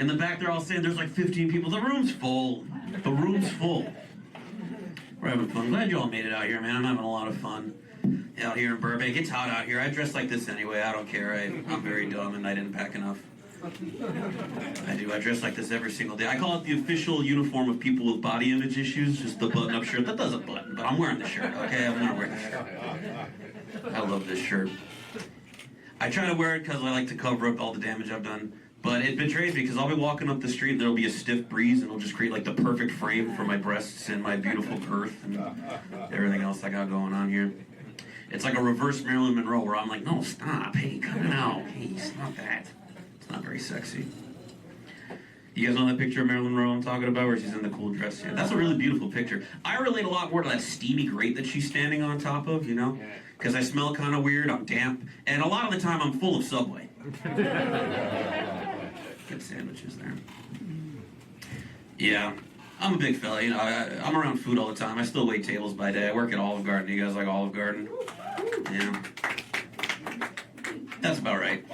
In the back, they're all saying there's like 15 people. The room's full. The room's full. We're having fun. Glad you all made it out here, man. I'm having a lot of fun out here in Burbank. It's hot out here. I dress like this anyway. I don't care. I'm very dumb and I didn't pack enough. I do. I dress like this every single day. I call it the official uniform of people with body image issues. Just the button-up shirt. That doesn't button, but I'm wearing the shirt, okay? I'm gonna wear the shirt. I love this shirt. I try to wear it because I like to cover up all the damage I've done. But it betrays me because I'll be walking up the street and there'll be a stiff breeze and it'll just create like the perfect frame for my breasts and my beautiful girth and everything else I got going on here. It's like a reverse Marilyn Monroe where I'm like, no, stop. Hey, come out. Hey, stop that. It's not very sexy. You guys know that picture of Marilyn Monroe I'm talking about where she's in the cool dress? Yeah, that's a really beautiful picture. I relate a lot more to that steamy grate that she's standing on top of, you know? Because I smell kind of weird, I'm damp, and a lot of the time I'm full of Subway. Good sandwiches there. Yeah, I'm a big fella, you know, I'm around food all the time. I still wait tables by day. I work at Olive Garden. You guys like Olive Garden? Yeah. That's about right.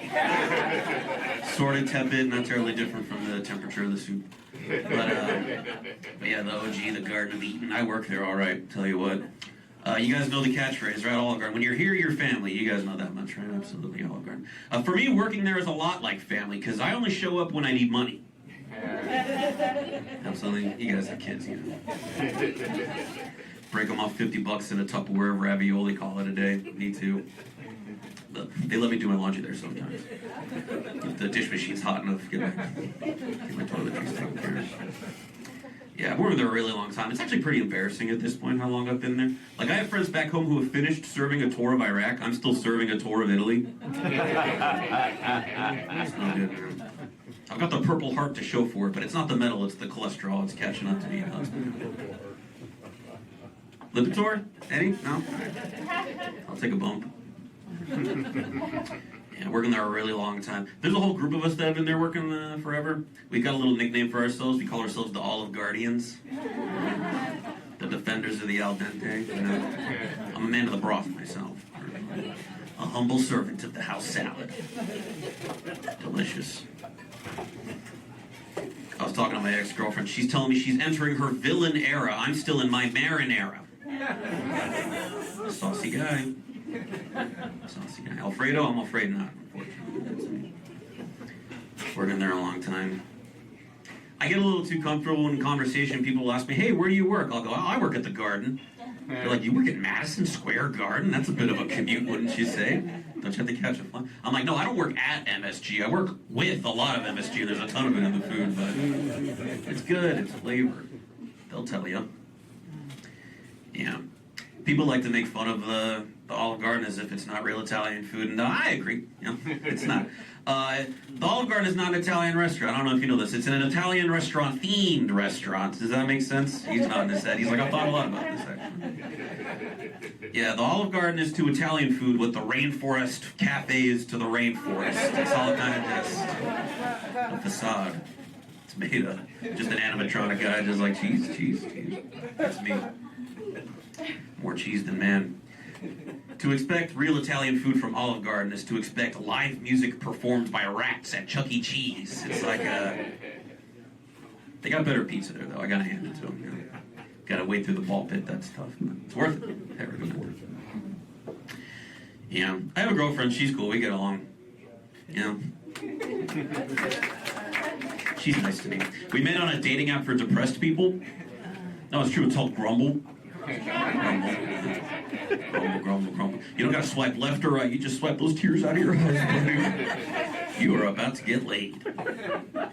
Sort of tepid, not terribly different from the temperature of the soup. But yeah, the OG, the Garden of Eden, I work there all right, tell you what. You guys know the catchphrase, right? Olive Garden. When you're here, you're family. You guys know that much, right? Absolutely, Olive Garden. For me, working there is a lot like family, because I only show up when I need money. Absolutely. You guys have kids, you know. Break them off $50 in a Tupperware ravioli, call it a day. Me too. They let me do my laundry there sometimes. If the dish machine's hot enough, get my toiletries taken care of. Yeah, I've worked there a really long time. It's actually pretty embarrassing at this point how long I've been there. Like, I have friends back home who have finished serving a tour of Iraq. I'm still serving a tour of Italy. It's no good, man. I've got the Purple Heart to show for it, but it's not the medal, it's the cholesterol. It's catching up to me. Lipitor? Eddie? No? I'll take a bump. Yeah, working there a really long time. There's a whole group of us that have been there working forever. We've got a little nickname for ourselves. We call ourselves the Olive Guardians. The defenders of the al dente. You know? I'm a man of the broth myself. A humble servant of the house salad. Delicious. I was talking to my ex-girlfriend. She's telling me she's entering her villain era. I'm still in my marinara. Saucy guy. Saucy guy. Alfredo? I'm afraid not, unfortunately. Working there a long time. I get a little too comfortable in conversation. People ask me, hey, where do you work? I'll go, oh, I work at the Garden. They're like, you work at Madison Square Garden? That's a bit of a commute, wouldn't you say? Don't you have to catch a flight? I'm like, no, I don't work at MSG. I work with a lot of MSG. There's a ton of it in the food, but it's good. It's flavor. They'll tell you. Yeah. People like to make fun of the Olive Garden as if it's not real Italian food, and I agree. You know, it's not. The Olive Garden is not an Italian restaurant. I don't know if you know this. It's an Italian restaurant-themed restaurant. Does that make sense? He's nodding his head. He's like, I've thought a lot about this, actually. Yeah, the Olive Garden is to Italian food what the rainforest cafe is to the rainforest. That's all it kind of does. A facade. It's made of just an animatronic guy just like, cheese, cheese, cheese. That's me. More cheese than man. To expect real Italian food from Olive Garden is to expect live music performed by rats at Chuck E. Cheese. It's like they got better pizza there, though. I gotta hand it to them. You know. Gotta wade through the ball pit. That's tough. But it's worth it. I recommend it. Yeah. I have a girlfriend. She's cool. We get along. You know. She's nice to me. We met on a dating app for depressed people. No, it's true. It's called Grumble. Grumble, grumble, grumble. You don't gotta swipe left or right. You just swipe those tears out of your eyes, buddy. You are about to get laid.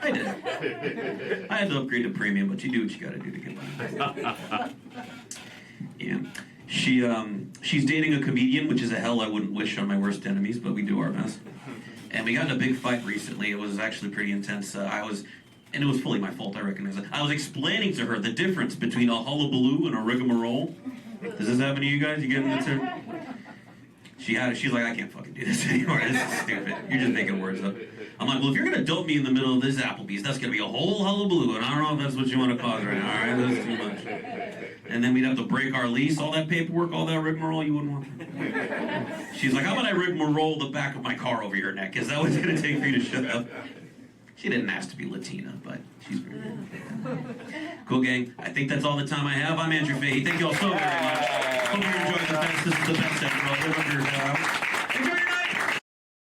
I did. I had to upgrade to premium, but you do what you gotta do to get laid. Yeah. She's dating a comedian, which is a hell I wouldn't wish on my worst enemies, but we do our best. And we got in a big fight recently. It was actually pretty intense. And it was fully my fault, I recognize it. I was explaining to her the difference between a hullabaloo and a rigmarole. Does this happen to you guys? You getting this here? She's like, I can't fucking do this anymore. This is stupid. You're just making words up. I'm like, well, if you're going to dope me in the middle of this Applebee's, that's going to be a whole hullabaloo, and I don't know if that's what you want to cause right now, all right? That's too much. And then we'd have to break our lease, all that paperwork, all that rigmarole, you wouldn't want that. She's like, how about I rigmarole the back of my car over your neck? Is that what it's going to take for you to shut up? She didn't ask to be Latina, but she's very good. Cool, gang. I think that's all the time I have. I'm Andrew Fahey. Thank you all so very much. Hope you enjoyed the best. This is the best ever.